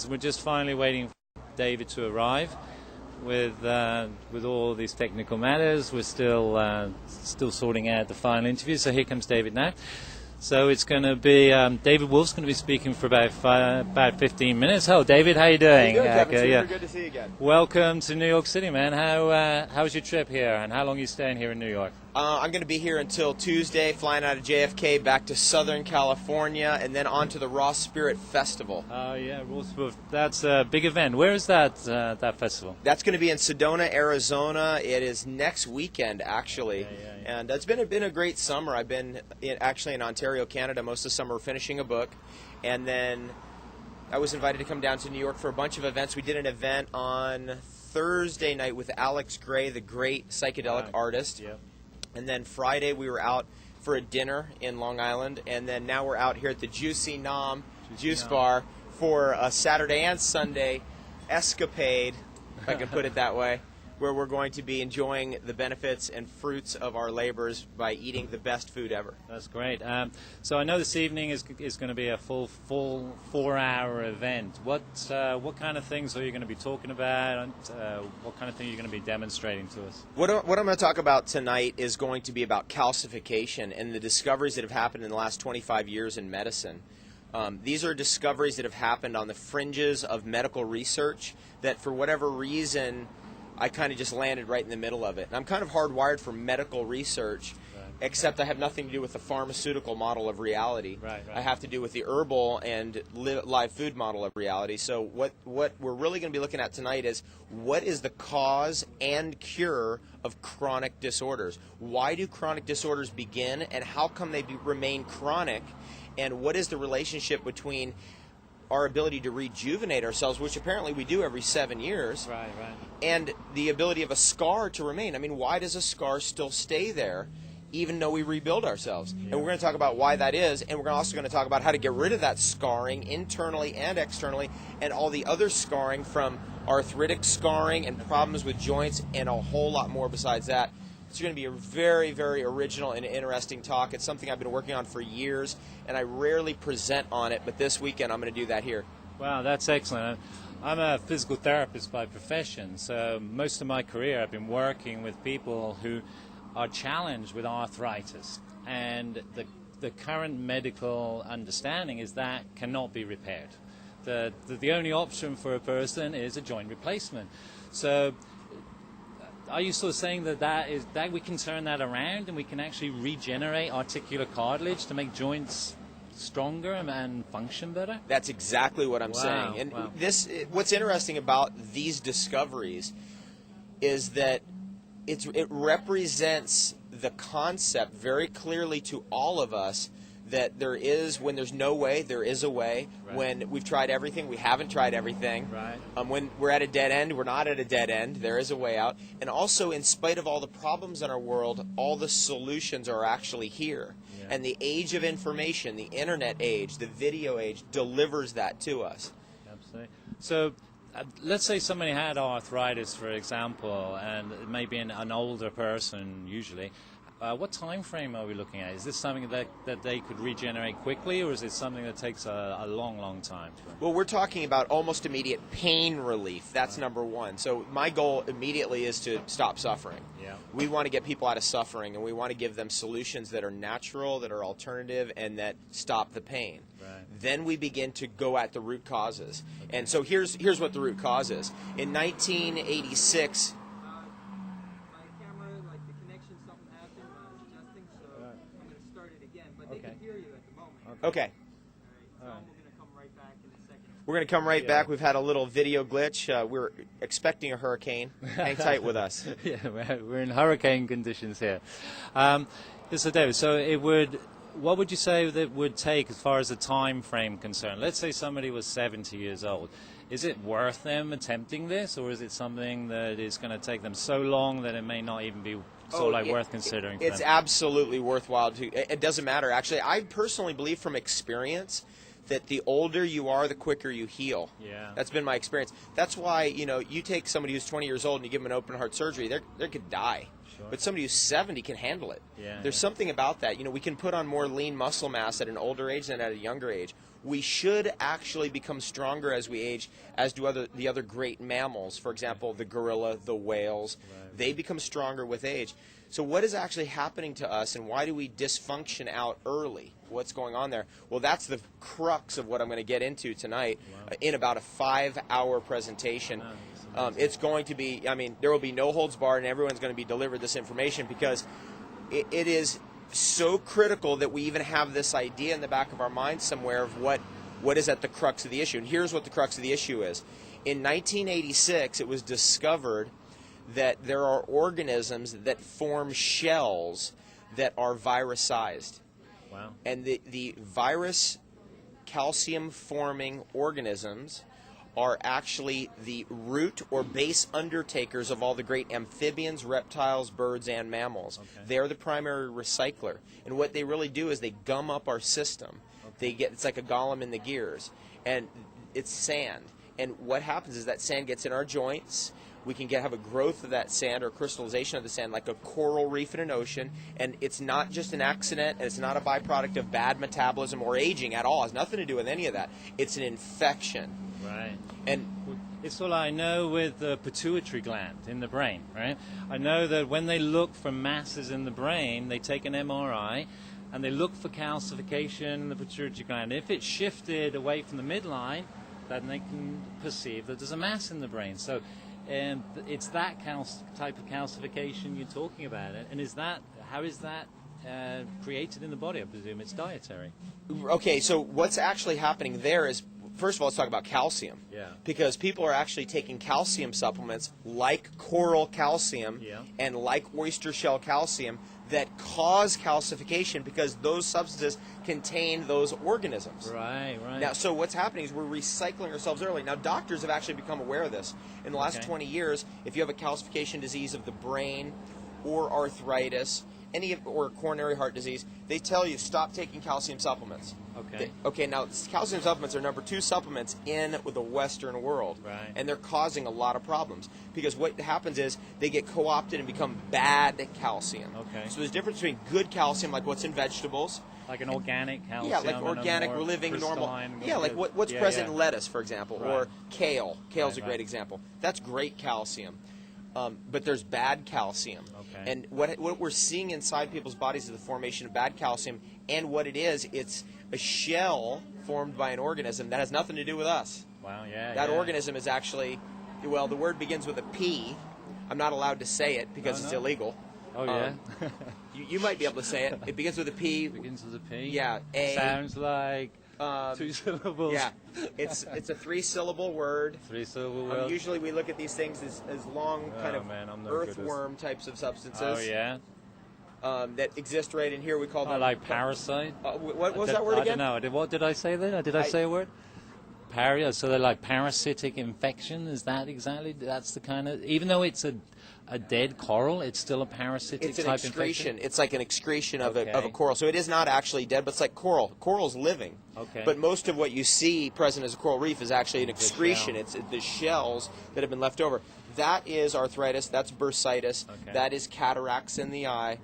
We're just finally waiting for David to arrive with all these technical matters. We're still sorting out the final interview. So here comes David now. So it's going to be David Wolfe's going to be speaking for about 15 minutes. Hello, David. How you doing? Good, Kevin. Super good to see you again. Welcome to New York City, man. How was your trip here, and how long are you staying here in New York? I'm going to be here until Tuesday, flying out of JFK back to Southern California, and then on to the Raw Spirit Festival. Oh, yeah, Raw Spirit. That's a big event. Where is that festival? That's going to be in Sedona, Arizona. It is next weekend, actually. Yeah. And it's been a great summer. I've been actually in Ontario, Canada, most of the summer finishing a book. And then I was invited to come down to New York for a bunch of events. We did an event on Thursday night with Alex Gray, the great psychedelic artist. Yep. And then Friday we were out for a dinner in Long Island, and then now we're out here at the Juicy Nom Juice Bar for a Saturday and Sunday escapade, if I can put it that way, where we're going to be enjoying the benefits and fruits of our labors by eating the best food ever. That's great. So I know this evening is going to be a full 4-hour event. What kind of things are you going to be talking about? What kind of thing are you going to be demonstrating to us? What I'm going to talk about tonight is going to be about calcification and the discoveries that have happened in the last 25 years in medicine. These are discoveries that have happened on the fringes of medical research that for whatever reason I kind of just landed right in the middle of it. And I'm kind of hardwired for medical research, except I have nothing to do with the pharmaceutical model of reality. Right. I have to do with the herbal and live food model of reality. So what we're really going to be looking at tonight is what is the cause and cure of chronic disorders? Why do chronic disorders begin, and how come they remain chronic? And what is the relationship between our ability to rejuvenate ourselves, which apparently we do every 7 years, and the ability of a scar to remain. I mean, why does a scar still stay there even though we rebuild ourselves? Yeah. And we're going to talk about why that is, and we're also going to talk about how to get rid of that scarring internally and externally, and all the other scarring from arthritic scarring and problems with joints and a whole lot more besides that. It's going to be a very, very original and interesting talk. It's something I've been working on for years, and I rarely present on it, but this weekend I'm going to do that here. Wow, that's excellent. I'm a physical therapist by profession, so most of my career I've been working with people who are challenged with arthritis, and the current medical understanding is that cannot be repaired. The only option for a person is a joint replacement. So are you sort of saying that we can turn that around and we can actually regenerate articular cartilage to make joints stronger and function better? That's exactly what I'm saying. And what's interesting about these discoveries is that it represents the concept very clearly to all of us that there is, when there's no way, there is a way. Right. When we've tried everything, we haven't tried everything. Right. When we're at a dead end, we're not at a dead end. There is a way out. And also, in spite of all the problems in our world, all the solutions are actually here. Yeah. And the age of information, the internet age, the video age, delivers that to us. Absolutely. So let's say somebody had arthritis, for example, and maybe an older person usually. What time frame are we looking at? Is this something that they could regenerate quickly, or is it something that takes a long, long time? Well, we're talking about almost immediate pain relief. That's number one. So my goal immediately is to stop suffering. Yeah. We want to get people out of suffering, and we want to give them solutions that are natural, that are alternative, and that stop the pain. Right. Then we begin to go at the root causes. Okay. And so here's what the root cause is. In 1986... Okay. All right. So we're going to come right back in a second. We're going to come right back. We've had a little video glitch. We're expecting a hurricane. Hang tight with us. Yeah, we're in hurricane conditions here. So David, what would you say that would take as far as the time frame concerned? Let's say somebody was 70 years old. Is it worth them attempting this, or is it something that is going to take them so long that it may not even be worth considering? It's absolutely worthwhile. It doesn't matter. Actually, I personally believe from experience that the older you are, the quicker you heal. Yeah. That's been my experience. That's why, you take somebody who's 20 years old and you give them an open heart surgery, they could die. but somebody who's 70 can handle it. There's something about that. You know, we can put on more lean muscle mass at an older age than at a younger age. We should actually become stronger as we age, as do the other great mammals. For example, the gorilla, the whales. They become stronger with age. So what is actually happening to us, and why do we dysfunction out early? What's going on there? Well, that's the crux of what I'm going to get into tonight in about a 5-hour presentation. It's going to be, I mean, there will be no holds barred, and everyone's going to be delivered this information, because it is so critical that we even have this idea in the back of our minds somewhere of what is at the crux of the issue. And here's what the crux of the issue is. In 1986, it was discovered that there are organisms that form shells that are virus-sized. Wow. And the virus calcium-forming organisms are actually the root or base undertakers of all the great amphibians, reptiles, birds, and mammals. They're the primary recycler. And what they really do is they gum up our system. It's like a golem in the gears. And it's sand. And what happens is that sand gets in our joints. We can have a growth of that sand or crystallization of the sand like a coral reef in an ocean, and it's not just an accident, and it's not a byproduct of bad metabolism or aging at all. It has nothing to do with any of that. It's an infection. Right. And it's all I know with the pituitary gland in the brain, right? I know that when they look for masses in the brain, they take an MRI, and they look for calcification in the pituitary gland. If it's shifted away from the midline, then they can perceive that there's a mass in the brain. So, and it's that type of calcification you're talking about. And how is that created in the body? I presume it's dietary. Okay, so what's actually happening there is, first of all, let's talk about calcium. Because people are actually taking calcium supplements like coral calcium and like oyster shell calcium that cause calcification because those substances contain those organisms. Right. Now, so what's happening is we're recycling ourselves early. Now, doctors have actually become aware of this. In the last 20 years, if you have a calcification disease of the brain or arthritis, or coronary heart disease, they tell you stop taking calcium supplements. Okay, now calcium supplements are number 2 supplements in the Western world. And they're causing a lot of problems because what happens is they get co-opted and become bad calcium. So there's a difference between good calcium, like what's in vegetables. Like an organic calcium. Yeah, like organic, living, normal. Yeah, like what's present in lettuce, for example, or kale. Kale's a great example. That's great calcium. But there's bad calcium. And what we're seeing inside people's bodies is the formation of bad calcium. And what it is, it's a shell formed by an organism that has nothing to do with us. That organism is actually, well, the word begins with a P. I'm not allowed to say it because it's illegal. You might be able to say it. It begins with a P. Begins with a P? Yeah. A. Sounds like 2 syllables. Yeah. It's a 3-syllable word. 3-syllable word. Usually we look at these things as long kind of earthworm types of substances. That exist right in here. We call them like parasite. What was that word again? I don't know. What did I say then? Did I say a word? So they're like parasitic infection. Is that exactly? That's the kind of, even though it's a dead coral, it's still a parasitic type excretion. infection? It's like an excretion of a coral. So it is not actually dead, but it's like coral. Coral's living. But most of what you see present as a coral reef is actually an excretion. It's the shells that have been left over. That is arthritis. That's bursitis. That is cataracts in the eye.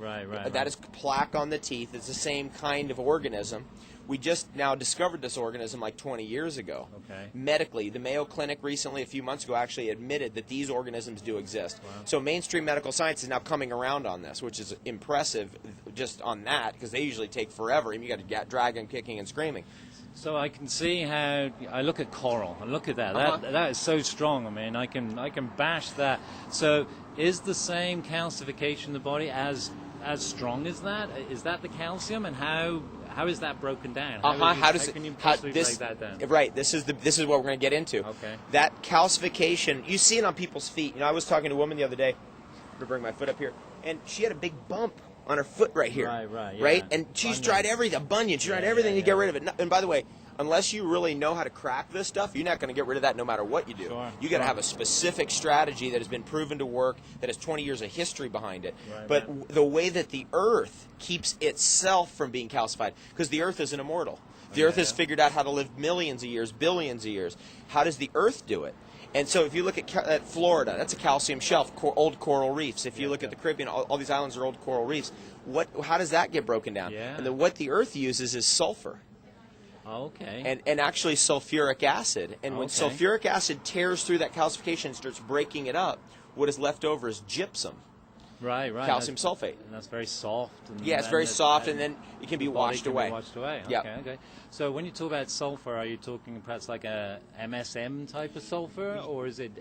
That is plaque on the teeth. It's the same kind of organism. We just now discovered this organism like 20 years ago. Medically, the Mayo Clinic recently, a few months ago, actually admitted that these organisms do exist. So mainstream medical science is now coming around on this, which is impressive just on that, because they usually take forever. And you got to drag them kicking and screaming. So I can see how, I look at coral, I look at that, that is so strong. I mean, I can bash that. So is the same calcification in the body as strong as that? Is that the calcium, and how is that broken down? How can you possibly break that down? Right, this is what we're going to get into. That calcification, you see it on people's feet. You know, I was talking to a woman the other day, I'm going to bring my foot up here, and she had a big bump on her foot right here. Right? And she's tried everything, a bunion, she's tried everything to get rid of it. And by the way, unless you really know how to crack this stuff, you're not going to get rid of that no matter what you do. You got to have a specific strategy that has been proven to work, that has 20 years of history behind it. But the way that the Earth keeps itself from being calcified, because the Earth isn't immortal. The Earth has figured out how to live millions of years, billions of years. How does the Earth do it? And so if you look at Florida, that's a calcium shelf, old coral reefs. If you look at the Caribbean, all these islands are old coral reefs. How does that get broken down? Yeah. And then what the Earth uses is sulfur. Okay. And actually sulfuric acid. And when sulfuric acid tears through that calcification and starts breaking it up, what is left over is gypsum. Right. Calcium sulfate. And that's very soft. It's very soft, and then it can be washed away. Okay, okay. So when you talk about sulfur, are you talking perhaps like a MSM type of sulfur, or does it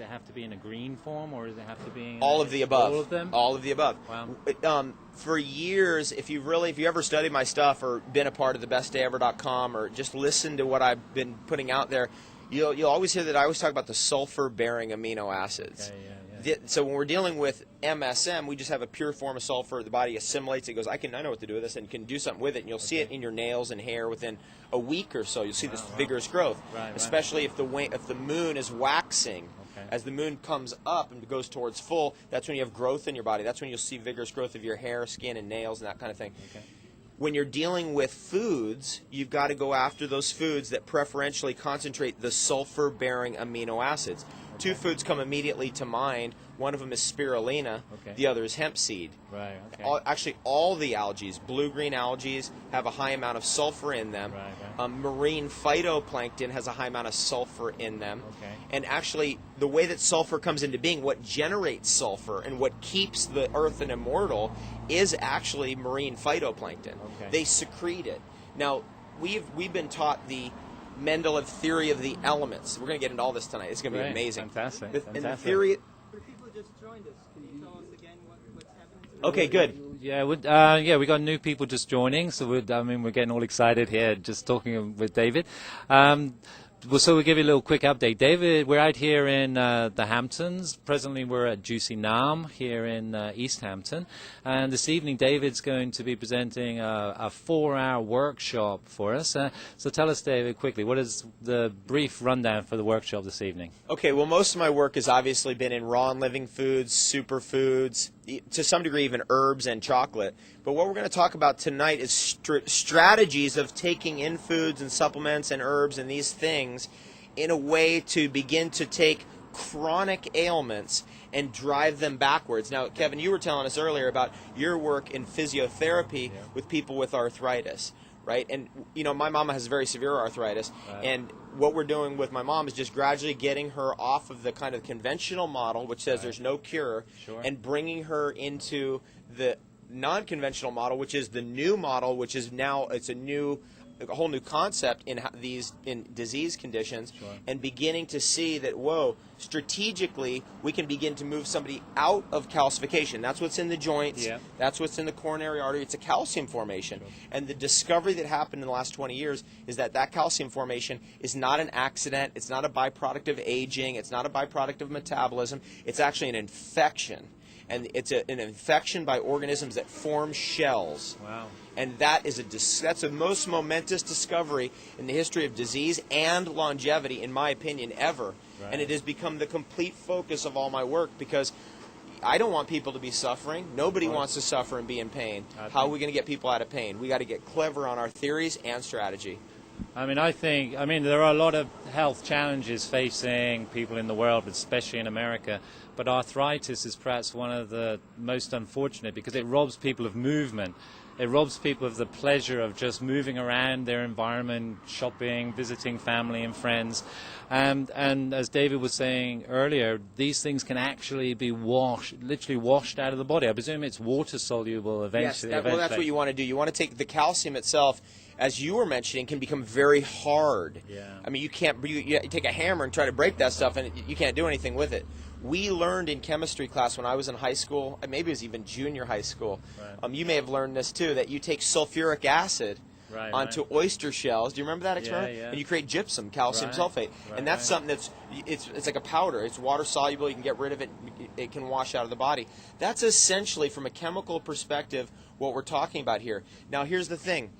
have to be in a green form, or does it have to be in all of the above? All of them. All of the above. Wow. For years, if you ever studied my stuff or been a part of thebestdayever.com or just listened to what I've been putting out there, you'll always hear that I always talk about the sulfur-bearing amino acids. Okay, yeah. So when we're dealing with MSM, we just have a pure form of sulfur. The body assimilates it, goes, I know what to do with this, and can do something with it. And you'll see it in your nails and hair within a week or so. You'll see this vigorous growth, especially if the moon is waxing. Okay. As the moon comes up and goes towards full, that's when you have growth in your body. That's when you'll see vigorous growth of your hair, skin, and nails, and that kind of thing. Okay. When you're dealing with foods, you've got to go after those foods that preferentially concentrate the sulfur-bearing amino acids. Two foods come immediately to mind. One of them is spirulina. Okay. The other is hemp seed. Right. Okay. Actually, all the algae, blue-green algae, have a high amount of sulfur in them. Right. Marine phytoplankton has a high amount of sulfur in them. Okay. And actually, the way that sulfur comes into being, what generates sulfur and what keeps the earth an immortal, is actually marine phytoplankton. Okay. They secrete it. Now, we've been taught the Mendeleev theory of the elements. We're going to get into all this tonight. It's going to be amazing. Fantastic. And the theory. For people who just joined us, can you tell us again what's happening? Okay, good. Yeah, we got new people just joining, so we're getting all excited here just talking with David. So we'll give you a little quick update. David, we're out here in the Hamptons. Presently we're at Juicy Nam here in East Hampton. And this evening David's going to be presenting a 4-hour workshop for us. So tell us, David, quickly, what is the brief rundown for the workshop this evening? Okay, well, most of my work has obviously been in raw and living foods, superfoods, to some degree even herbs and chocolate. But what we're going to talk about tonight is strategies of taking in foods and supplements and herbs and these things in a way to begin to take chronic ailments and drive them backwards. Now, Kevin, you were telling us earlier about your work in physiotherapy with people with arthritis, right? And, my mama has very severe arthritis, and what we're doing with my mom is just gradually getting her off of the kind of conventional model, which says there's no cure, and bringing her into the non-conventional model, which is the new model, which is now a whole new concept in disease conditions, and beginning to see that, strategically we can begin to move somebody out of calcification. That's what's in the joints. That's what's in the coronary artery. It's a calcium formation. And the discovery that happened in the last 20 years is that calcium formation is not an accident. It's not a byproduct of aging. It's not a byproduct of metabolism. It's actually an infection. And it's an infection by organisms that form shells. Wow. And that's the most momentous discovery in the history of disease and longevity, in my opinion, ever. Right. And it has become the complete focus of all my work, because I don't want people to be suffering. Nobody wants to suffer and be in pain. How are we going to get people out of pain? We got to get clever on our theories and strategy. I think there are a lot of health challenges facing people in the world, especially in America, but arthritis is perhaps one of the most unfortunate, because it robs people of movement. It robs people of the pleasure of just moving around their environment, shopping, visiting family and friends. And as David was saying earlier, these things can actually be literally washed out of the body. I presume it's water soluble eventually. Yes, that's what you want to do. You want to take the calcium itself, as you were mentioning, can become very hard. Yeah. I mean, you take a hammer and try to break that stuff, and you can't do anything with it. We learned in chemistry class when I was in high school, maybe it was even junior high school, you may have learned this too, that you take sulfuric acid onto oyster shells. Do you remember that experiment? Yeah. And you create gypsum, calcium sulfate. And that's something that's, it's like a powder. It's water soluble. You can get rid of it. It can wash out of the body. That's essentially, from a chemical perspective, what we're talking about here. Now, here's the thing.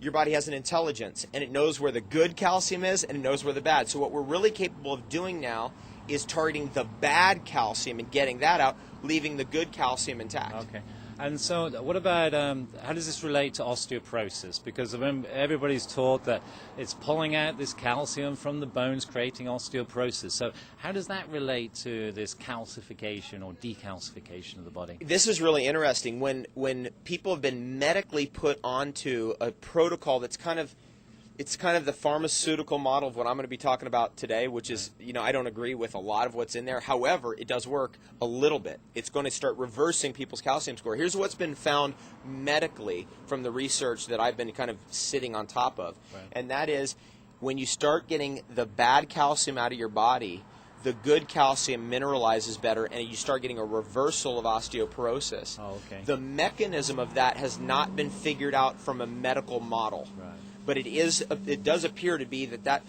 Your body has an intelligence, and it knows where the good calcium is, and it knows where the bad. So what we're really capable of doing now is targeting the bad calcium and getting that out, leaving the good calcium intact. Okay. And so what about, how does this relate to osteoporosis? Because everybody's taught that it's pulling out this calcium from the bones, creating osteoporosis. So how does that relate to this calcification or decalcification of the body? This is really interesting. When people have been medically put onto a protocol that's kind of the pharmaceutical model of what I'm going to be talking about today, which is, I don't agree with a lot of what's in there. However, it does work a little bit. It's going to start reversing people's calcium score. Here's what's been found medically from the research that I've been kind of sitting on top of. Right. And that is, when you start getting the bad calcium out of your body, the good calcium mineralizes better, and you start getting a reversal of osteoporosis. Oh, okay. The mechanism of that has not been figured out from a medical model. Right. But it does appear to be that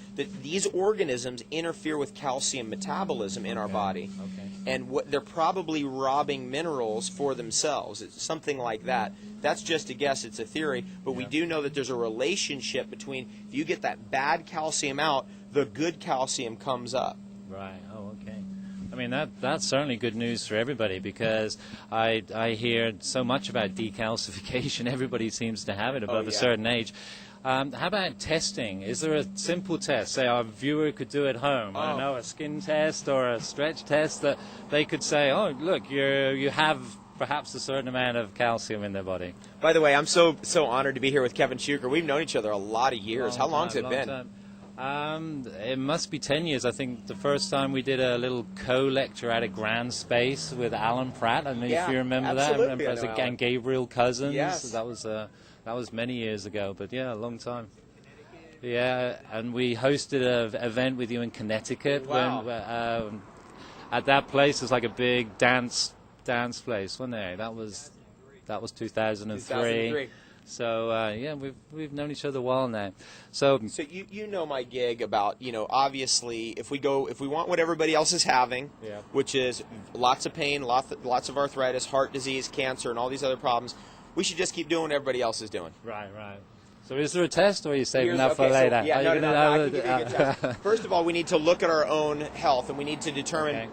these organisms interfere with calcium metabolism in our body. Okay. And they're probably robbing minerals for themselves. It's something like that. That's just a guess. It's a theory. But we do know that there's a relationship between, if you get that bad calcium out, the good calcium comes up. Right. Oh, okay. I mean, that's certainly good news for everybody, because I hear so much about decalcification. Everybody seems to have it above a certain age. How about testing? Is there a simple test, say our viewer could do at home? I don't know, a skin test or a stretch test that they could say, oh, look, you have perhaps a certain amount of calcium in their body. By the way, I'm so honored to be here with Kevin Schuker. We've known each other a lot of years. How long has it been? It must be 10 years. I think the first time we did a little co-lecture at a grand space with Alan Pratt. I mean, if you remember absolutely, that. And Gabriel Cousins. Yes. That was many years ago, but yeah, a long time. Yeah, and we hosted an event with you in Connecticut. Wow. When, at that place, it was like a big dance place, wasn't there? That was 2003. So yeah, we've known each other a while now. So you know my gig about, obviously if we want what everybody else is having, which is lots of pain, lots of arthritis, heart disease, cancer, and all these other problems, we should just keep doing what everybody else is doing. Right. So is there a test, or are you saving that for later? I can give you a good test. First of all, we need to look at our own health, and we need to determine,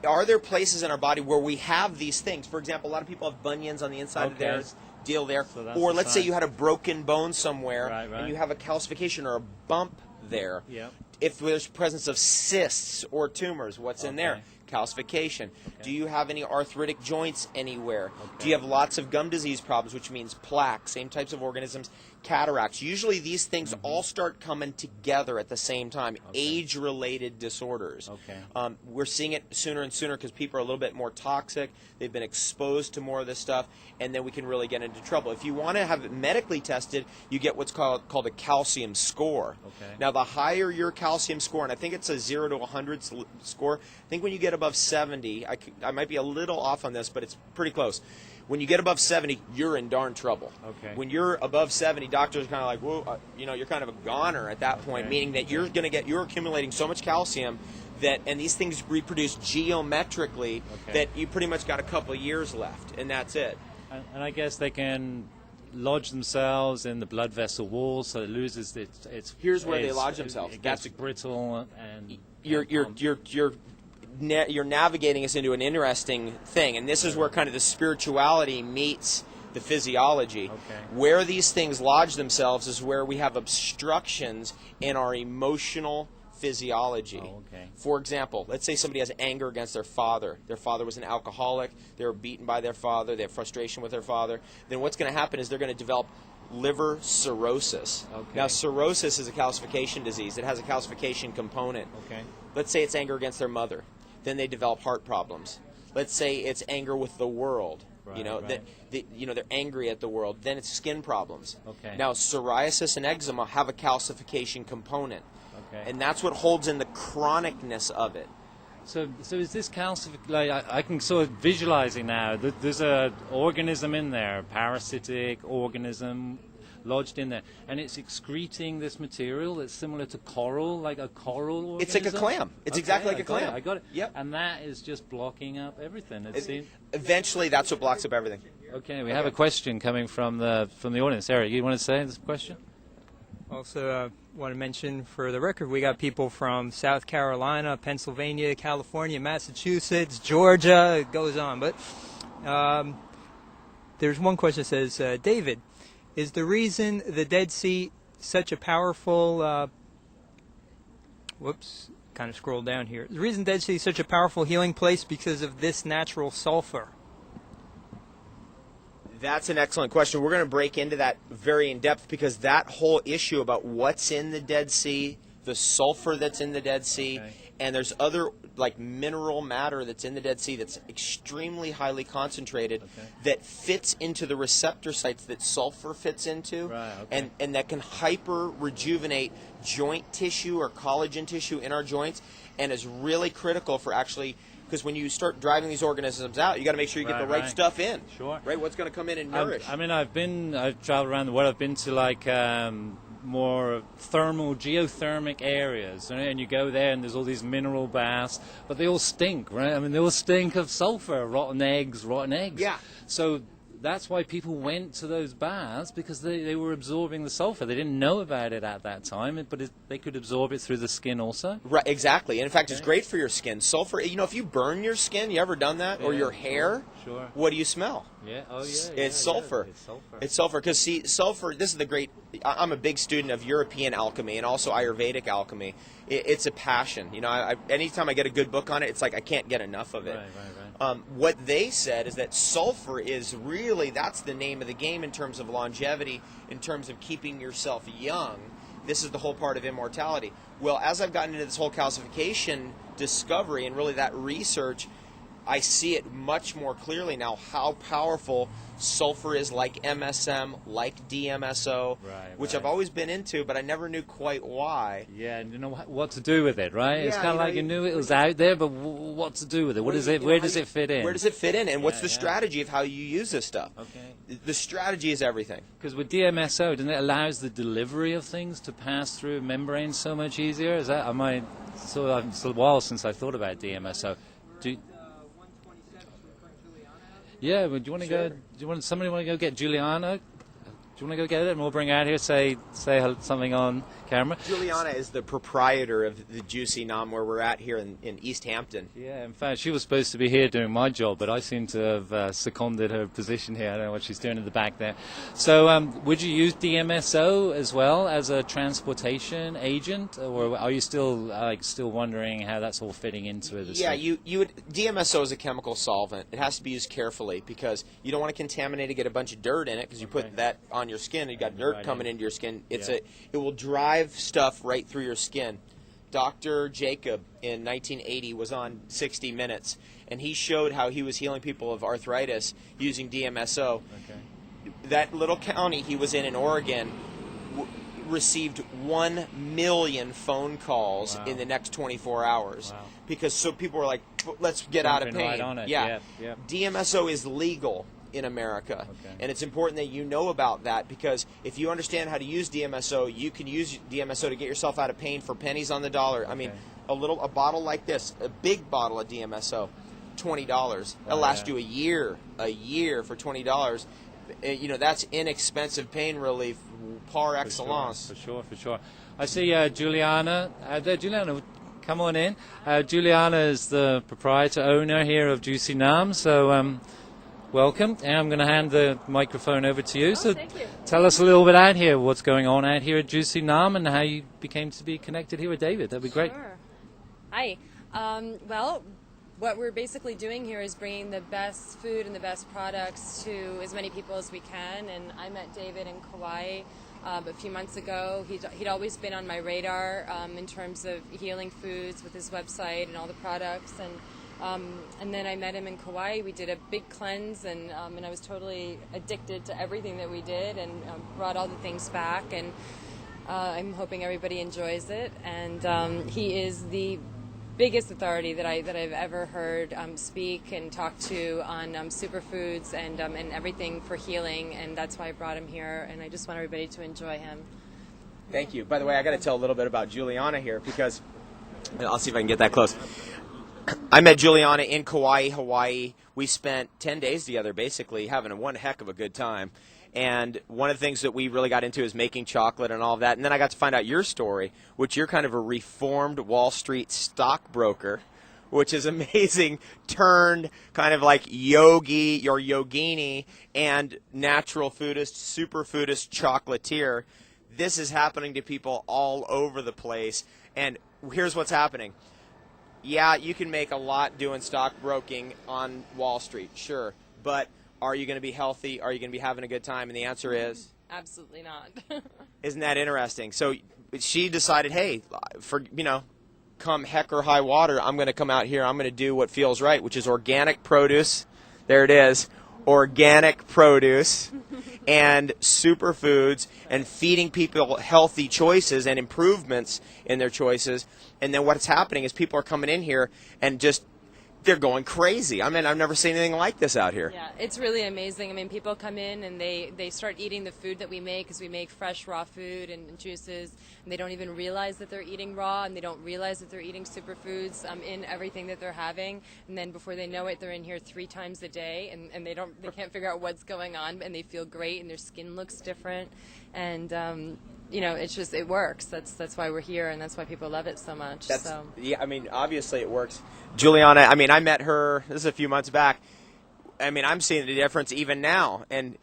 are there places in our body where we have these things? For example, a lot of people have bunions on the inside of their deal there. So or let's say you had a broken bone somewhere, right. and you have a calcification or a bump there. Yep. If there's presence of cysts or tumors, what's in there? Calcification. Do you have any arthritic joints anywhere? Do you have lots of gum disease problems, which means plaque, same types of organisms, cataracts? Usually these things all start coming together at the same time, age-related disorders. We're seeing it sooner and sooner because people are a little bit more toxic. They've been exposed to more of this stuff, and then we can really get into trouble. If you want to have it medically tested, you get what's called a calcium score. Now, the higher your calcium score, and I think it's a 0 to 100 score, I think when you get above 70, I might be a little off on this, but it's pretty close. When you get above 70, you're in darn trouble. When you're above 70, doctors are kind of like, whoa, you're kind of a goner at that point, meaning that you're accumulating so much calcium and these things reproduce geometrically that you pretty much got a couple of years left, and that's it. And I guess they can lodge themselves in the blood vessel wall, so it loses its. Here's where they lodge themselves. It gets brittle and. You're navigating us into an interesting thing, and this is where kind of the spirituality meets the physiology. Where these things lodge themselves is where we have obstructions in our emotional physiology. For example, let's say somebody has anger against their father. Their father was an alcoholic. They were beaten by their father. They have frustration with their father. Then what's going to happen is they're going to develop liver cirrhosis. Now, cirrhosis is a calcification disease. It has a calcification component. Let's say it's anger against their mother. Then they develop heart problems. Let's say it's anger with the world. They're angry at the world. Then it's skin problems. Now, psoriasis and eczema have a calcification component. And that's what holds in the chronicness of it. So is this calcific? Like I can sort of visualize it now. There's an organism in there, a parasitic organism lodged in there, and it's excreting this material that's similar to coral, like a coral organism. It's like a clam. It's exactly like a clam. I got it. Yep. And that is just blocking up everything. Eventually, that's what blocks up everything. We have a question coming from the audience. Eric, you want to say this question? Also, want to mention for the record, we got people from South Carolina, Pennsylvania, California, Massachusetts, Georgia. It goes on, but there's one question that says, David, is the reason the Dead Sea such a powerful, whoops, kind of scroll down here. The reason Dead Sea is such a powerful healing place because of this natural sulfur? That's an excellent question. We're going to break into that very in depth because that whole issue about what's in the Dead Sea, the sulfur that's in the Dead Sea, and there's other like mineral matter that's in the Dead Sea that's extremely highly concentrated that fits into the receptor sites that sulfur fits into, and that can hyper rejuvenate joint tissue or collagen tissue in our joints, and is really critical for actually, because when you start driving these organisms out, you got to make sure you get the right stuff in. Right, what's going to come in and nourish. I mean, I've traveled around the world. I've been to like more thermal, geothermic areas, and you go there and there's all these mineral baths, but they all stink, right? I mean, they all stink of sulfur, rotten eggs. Yeah. So that's why people went to those baths, because they were absorbing the sulfur. They didn't know about it at that time, but they could absorb it through the skin also. Right, exactly. And in fact, it's great for your skin. Sulfur, you know, if you burn your skin, you ever done that? Or your hair? Sure. What do you smell? Yeah. Oh, yeah. It's sulfur. It's sulfur. It's sulfur. Because, see, sulfur, this is the great, I'm a big student of European alchemy and also Ayurvedic alchemy. It's a passion. You know, anytime I get a good book on it, it's like I can't get enough of it. Right. What they said is that sulfur is really, that's the name of the game in terms of longevity, in terms of keeping yourself young. This is the whole part of immortality. Well, as I've gotten into this whole calcification discovery and really that research, I see it much more clearly now how powerful sulfur is, like MSM, like DMSO, which I've always been into, but I never knew quite why. Yeah, and you know what to do with it, right? Yeah, it's kind of like you knew it was out there, but what to do with it? What is it? Where does it fit in? Where does it fit in? And what's the strategy of how you use this stuff? Okay. The strategy is everything. Because with DMSO, doesn't it allows the delivery of things to pass through membranes so much easier? Is that? It's a while since I thought about DMSO. Yeah, but do you want to go? Somebody want to go get Juliana? Do you want to go get it, and we'll bring her out here, say something on camera? Juliana is the proprietor of the Juicy Nom, where we're at here in East Hampton. Yeah, in fact, she was supposed to be here doing my job, but I seem to have seconded her position here. I don't know what she's doing in the back there. So would you use DMSO as well as a transportation agent, or are you still wondering how that's all fitting into it? Yeah, you would. DMSO is a chemical solvent. It has to be used carefully because you don't want to contaminate it, get a bunch of dirt in it, because you put that on your skin, you got dirt coming into your skin. It will drive stuff right through your skin. Dr. Jacob in 1980 was on 60 Minutes, and he showed how he was healing people of arthritis using DMSO. That little county he was in Oregon received 1 million phone calls in the next 24 hours because so people were like, let's get out of pain. Right on it. Yeah. DMSO is legal in America, and it's important that you know about that, because if you understand how to use DMSO, you can use DMSO to get yourself out of pain for pennies on the dollar. I mean, a bottle like this, a big bottle of DMSO, $20. It'll last you a year for $20. You know, that's inexpensive pain relief par excellence. For sure. I see Juliana there. Juliana, come on in. Juliana is the proprietor owner here of Juicy Nom, so welcome, and I'm going to hand the microphone over to you. So thank you. Tell us a little bit out here, what's going on out here at Juicy Nom, and how you became to be connected here with David. That'd be great. Sure. Hi. Well, what we're basically doing here is bringing the best food and the best products to as many people as we can. And I met David in Kauai a few months ago. He'd always been on my radar in terms of healing foods with his website and all the products. And then I met him in Kauai. We did a big cleanse, and I was totally addicted to everything that we did, and brought all the things back. And I'm hoping everybody enjoys it. And he is the biggest authority that I've ever heard speak and talk to on superfoods and everything for healing. And that's why I brought him here. And I just want everybody to enjoy him. Thank you. By the way, I got to tell a little bit about Juliana here, because I'll see if I can get that close. I met Juliana in Kauai, Hawaii. We spent 10 days together, basically, having one heck of a good time. And one of the things that we really got into is making chocolate and all of that. And then I got to find out your story, which you're kind of a reformed Wall Street stockbroker, which is amazing, turned kind of like yogi or yogini and natural foodist, superfoodist chocolatier. This is happening to people all over the place. And here's what's happening. Yeah, you can make a lot doing stockbroking on Wall Street, sure. But are you going to be healthy? Are you going to be having a good time? And the answer is? Absolutely not. Isn't that interesting? So she decided, hey, come heck or high water, I'm going to come out here. I'm going to do what feels right, which is organic produce. There it is. Organic produce and superfoods and feeding people healthy choices and improvements in their choices. And then what's happening is people are coming in here and just they're going crazy. I mean, I've never seen anything like this out here. Yeah, it's really amazing. I mean, people come in and they start eating the food that we make because we make fresh, raw food and juices, and they don't even realize that they're eating raw, and they don't realize that they're eating superfoods in everything that they're having. And then before they know it, they're in here 3 times a day, and they can't figure out what's going on, and they feel great, and their skin looks different, and it works. That's why we're here, and that's why people love it so much. Yeah, I mean, obviously it works. Juliana, I mean, I met her, this is a few months back. I mean, I'm seeing the difference even now. And,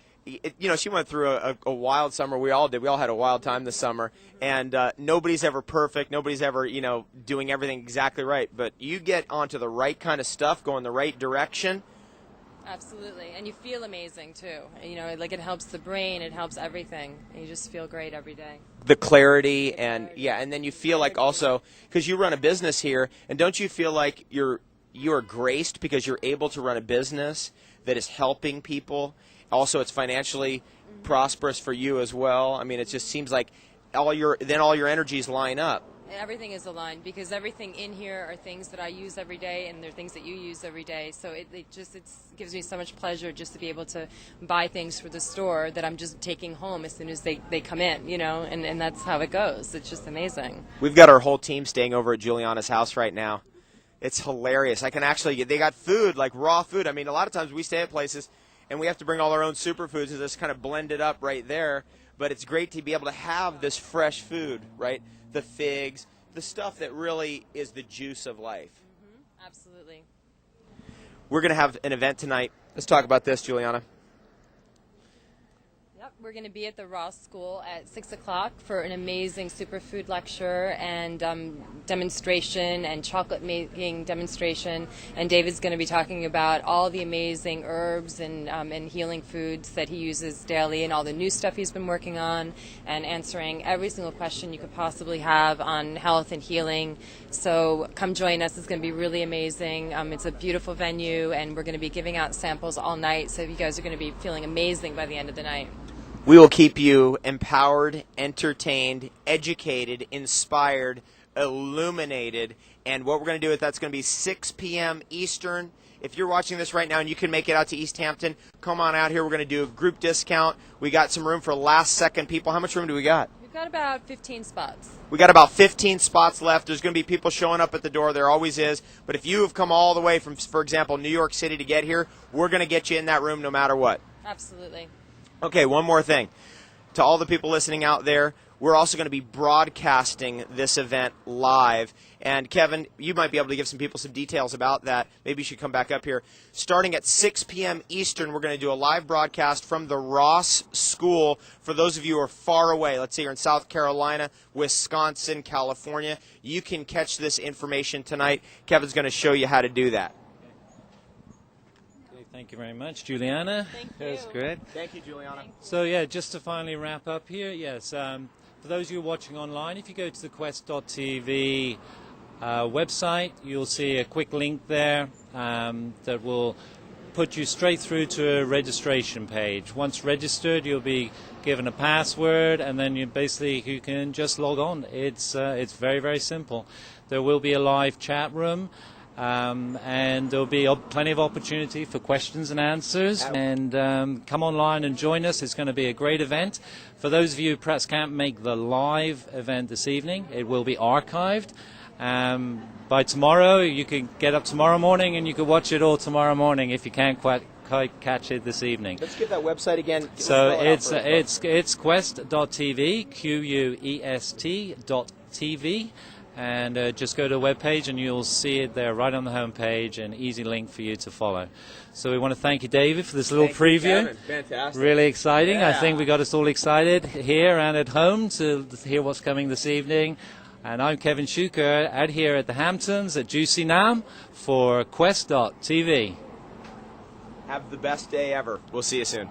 she went through a wild summer. We all did. We all had a wild time this summer. And nobody's ever perfect. Nobody's ever, doing everything exactly right. But you get onto the right kind of stuff, go in the right direction. Absolutely. And you feel amazing, too. It helps the brain. It helps everything. And you just feel great every day. The clarity and then you feel like also, because you run a business here, and don't you feel like you're graced because you're able to run a business that is helping people? Also, it's financially prosperous for you as well. I mean, it just seems like all your energies line up. Everything is aligned because everything in here are things that I use every day, and they're things that you use every day. So it gives me so much pleasure just to be able to buy things for the store that I'm just taking home as soon as they come in, and that's how it goes. It's just amazing. We've got our whole team staying over at Juliana's house right now. It's hilarious. They got food, like raw food. I mean, a lot of times we stay at places and we have to bring all our own superfoods and just kind of blend it up right there. But it's great to be able to have this fresh food, right? The figs, the stuff that really is the juice of life. Mm-hmm. Absolutely. We're going to have an event tonight. Let's talk about this, Juliana. Yep, we're going to be at the Ross School at 6 o'clock for an amazing superfood lecture and demonstration and chocolate making demonstration. And David's going to be talking about all the amazing herbs and healing foods that he uses daily and all the new stuff he's been working on, and answering every single question you could possibly have on health and healing. So come join us. It's going to be really amazing. It's a beautiful venue, and we're going to be giving out samples all night. So you guys are going to be feeling amazing by the end of the night. We will keep you empowered, entertained, educated, inspired, illuminated. And what we're going to do is that's going to be 6 p.m. Eastern. If you're watching this right now and you can make it out to East Hampton, come on out here. We're going to do a group discount. We got some room for last-second people. How much room do we got? We've got about 15 spots. We got about 15 spots left. There's going to be people showing up at the door. There always is. But if you have come all the way from, for example, New York City to get here, we're going to get you in that room no matter what. Absolutely. Okay, one more thing. To all the people listening out there, we're also going to be broadcasting this event live. And Kevin, you might be able to give some people some details about that. Maybe you should come back up here. Starting at 6 p.m. Eastern, we're going to do a live broadcast from the Ross School. For those of you who are far away, let's say you're in South Carolina, Wisconsin, California, you can catch this information tonight. Kevin's going to show you how to do that. Thank you very much, Juliana. Thank you. That was great. Thank you, Juliana. So, just to finally wrap up here, for those of you watching online, if you go to the QUEST.TV website, you'll see a quick link there that will put you straight through to a registration page. Once registered, you'll be given a password, and then you can just log on. It's very, very simple. There will be a live chat room. And there'll be plenty of opportunity for questions and answers. And come online and join us. It's going to be a great event. For those of you who perhaps can't make the live event this evening, it will be archived. By tomorrow, you can get up tomorrow morning and you can watch it all tomorrow morning if you can't quite catch it this evening. Let's give that website again. So it's QUEST.TV, QUEST.TV. and just go to the webpage and you'll see it there right on the home page, an easy link for you to follow. So we want to thank you, David, for this little Thank you, preview. Kevin. Fantastic. Really exciting. I Yeah. think we got us all excited here and at home to hear what's coming this evening. And I'm Kevin Schuker out here at the Hamptons at Juicy Nam for QUEST.TV. Have the best day ever. We'll see you soon.